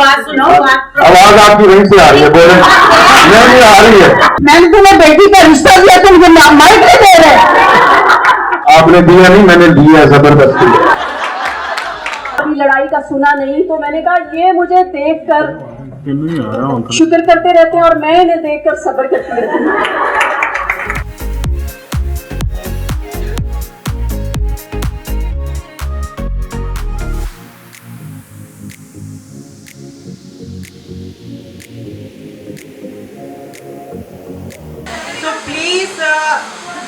बात सुनो, आवाज आपकी वहीं से आ रही है, बोले नहीं आ रही है। मैंने तुम्हें बेटी का रिश्ता दिया, तुम माइक नहीं दे रहे। आपने दिया नहीं, मैंने दिया जबरदस्ती। अभी लड़ाई का सुना नहीं, तो मैंने कहा ये मुझे देखकर शुक्र करते रहते हैं और मैं इन्हें देखकर सब्र करती रहती हूँ। तो प्लीज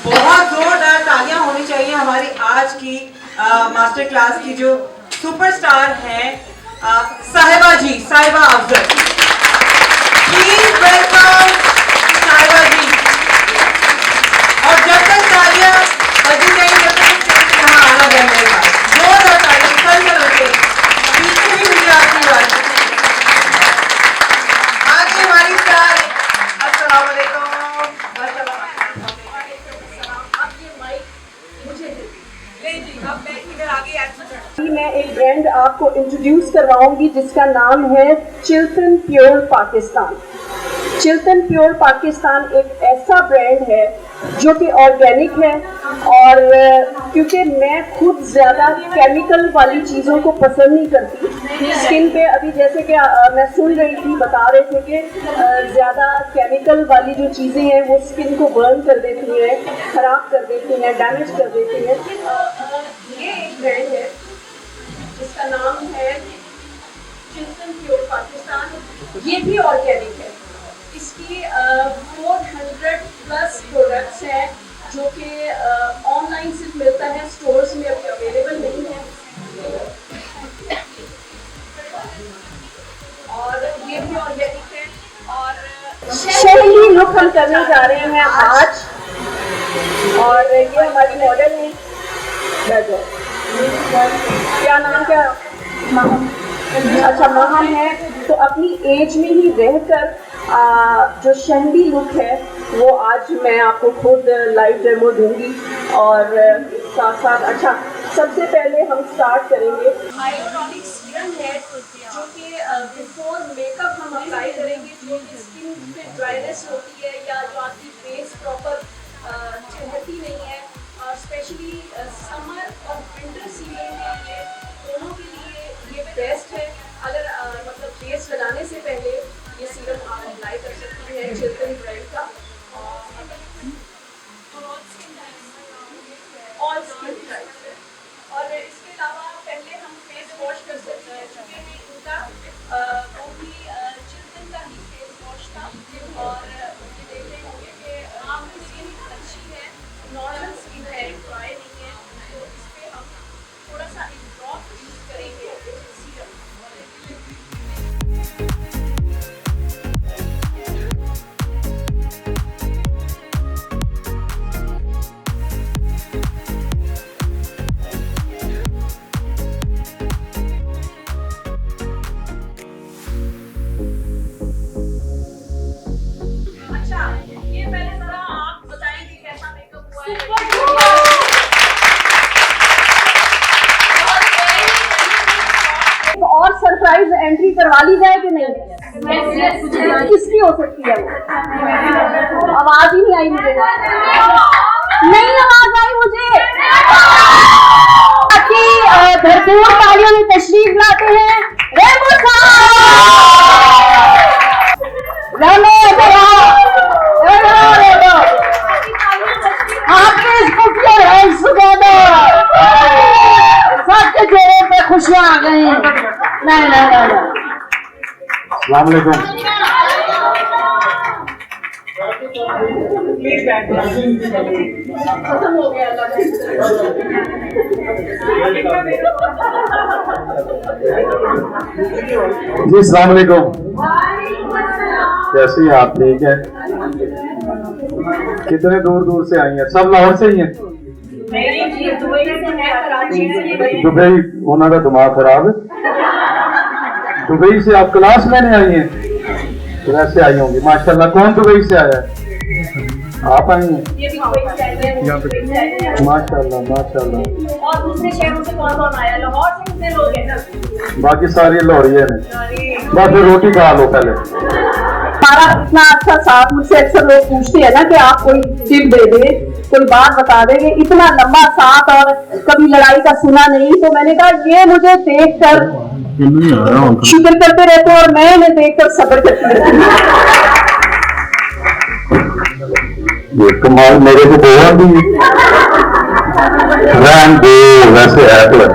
बहुत जोरदार तालियां होनी चाहिए हमारी आज की मास्टर क्लास की जो सुपरस्टार हैं साहिबा जी, साहिबा अफजल। प्लीज वेलकम साहिबा जी। और जब तक तालियां बजी नहीं, जब तक यहाँ आना बंद नहीं था। जोरदार तालियां कल होते पीछे भी हुई आपकी बात। आगे हमारी स्टार, अस्सलाम वालेकुम। मैं एक ब्रांड आपको इंट्रोड्यूस करवाऊंगी जिसका नाम है Chilton pure Pakistan. Chilton pure Pakistan एक ऐसा ब्रांड है जो कि ऑर्गेनिक है, और क्योंकि मैं खुद ज़्यादा केमिकल वाली चीज़ों को पसंद नहीं करती स्किन पे। अभी जैसे कि मैं सुन रही थी, बता रहे थे कि ज़्यादा केमिकल वाली जो चीज़ें हैं वो स्किन को बर्न कर देती हैं, ख़राब कर देती हैं, डैमेज कर देती हैं। ये एक ब्रांड है जिसका नाम है चिल्टन प्योर पाकिस्तान। ये भी ऑर्गेनिक है। इसकी 400 प्लस प्रोडक्ट्स हैं जो कि ऑनलाइन सिर्फ मिलता है, स्टोर्स में अभी अवेलेबल नहीं है। और ये भी ऑर्गेनिक है। और शहरी लुक हम करने जा रहे हैं आज, और ये हमारी मॉडल है। क्या नाम, क्या अच्छा महम है। तो अपनी एज में ही रहकर जो शहरी लुक है वो आज मैं आपको खुद लाइव डेमो दूंगी। और साथ साथ अच्छा, सबसे पहले हम स्टार्ट करेंगे हाइलोरॉनिक सीरम है जो कि बिफोर मेकअप हम अप्लाई करेंगे, जो कि स्किन पे ड्राइनेस होती है या जो आपकी फेस प्रॉपर चमकती नहीं है, स्पेशली समर और विंटर सीजन में ये दोनों के लिए ये बेस्ट है। अगर मतलब फेस लगाने से पहले ये सीरम आप अप्लाई कर सकती हैं चिल्टन ब्रांड का। ऑल स्किन टाइप है। और इसके अलावा पहले हम फेस वॉश कर सकते हैं, क्योंकि इनका वो भी चिल्टन का ही फेस वॉश था। और ये देख रहे होंगे कि आपकी स्किन अच्छी है, नॉर्मल स्किन है, ड्राई नहीं है, तो इस पर हम थोड़ा सा एक ड्रॉप यूज करेंगे सीरम। अच्छा, ये पहले जरा आप बताएंगे कैसा मेकअप हुआ है। और सरप्राइज एंट्री करवा ली जाए कि नहीं? किसकी हो सकती है वो? आवाज ही नहीं आई मुझे। नहीं आवाज आई मुझे। भरपूर तालियों में तशरीफ लाते हैं रेमो सबके चेहरे पे खुशियां आ गई। नहीं। अस्सलाम वालेकुम। खत्म हो गया। जी अस्सलाम वालेकुम। कैसी हैं आप? ठीक है। कितने दूर दूर से आई हैं? सब लाहौर से ही हैं? दुबई। उन्होंने दिमाग खराब है। दुबई से आप क्लास लेने आई हैं? वैसे आई होंगी माशाल्लाह। कौन दुबई से आया है? आप आई हैं? माशाल्लाह माशाल्लाह। और दूसरे शहरों से कौन कौन आया? लाहौर से कितने लोग हैं ना? बाकी सारी लाहौरिये हैं। बस फिर रोटी खा लो पहले। हमारा इतना अच्छा साथ, मुझसे अक्सर लोग पूछते हैं ना कि आप कोई टिप दे दें, कोई बात बता देंगे, इतना लंबा साथ और कभी लड़ाई का सुना नहीं। तो मैंने कहा ये मुझे देखकर शुक्र करते रहते हैं और मैं इन्हें देखकर सब्र करती रहती हूँ। ये कमाल मेरे को बोला भी रहन दो, वैसे है तो है।